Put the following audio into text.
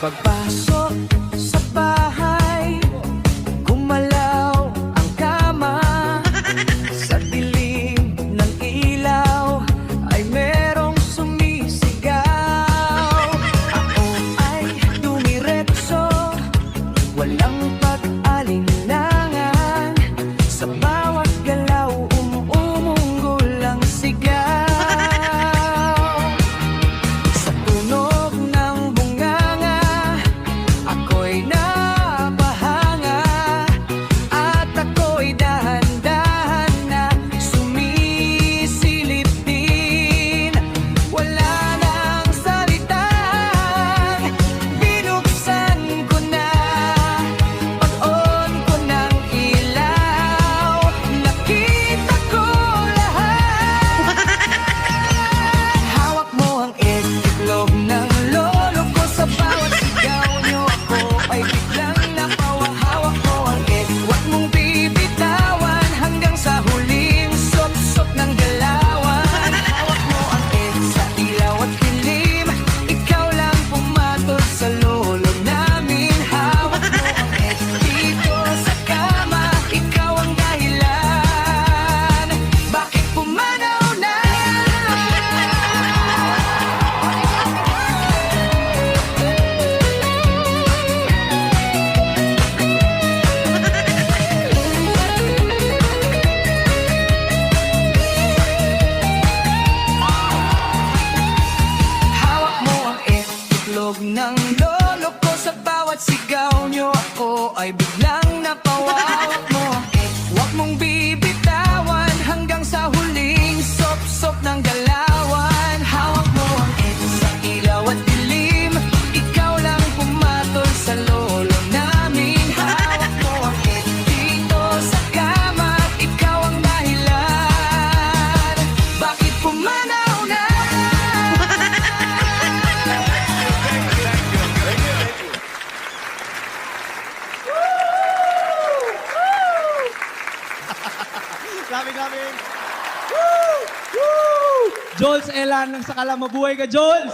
Pagpasok sa bahay, gumalaw ang kama. Sa dilim ng ilaw ay merong sumisigaw. Ako ay dumiretso, walang pag-alinlangan. Sa bawat galaw umuunggol ang sigaw. Sa tunog ng bunganga ako'y napahanga, at ako'y dahan-dahan na sumisilip din. Wala nang salitang binuksan ko na. Pag-on ko ng ilaw, nakita ko lahat. Hawak mo ang itlog ng lolo ko. Sa bawat sigaw nyo ako ay biglang napawang. Hawak mo ang huwag mong bibitawan hanggang sa huling sop-sop ng galawan. Hawak mo ang sa ilaw at dilim, ikaw lang pumatol sa lolo namin. Hawak mo ang dito sa kama, ikaw ang dahilan bakit pumanaw na. Hawak mo ang itlog ng lolo ko. Sa bawat sigaw nyo ako ay biglang napawa. Hawak mo ang huwag mong bibitawan hanggang sa huling sop-sop ng galawan. Hawak mo ang sa ilaw at dilim, ikaw lang pumatol sa lolo namin. Hawak mo ang dito sa kama, ikaw ang dahilan bakit pumanaw na. Grabe. Woo! Woo! Jols Elan ng Sakala, mabuhay ka, Jols!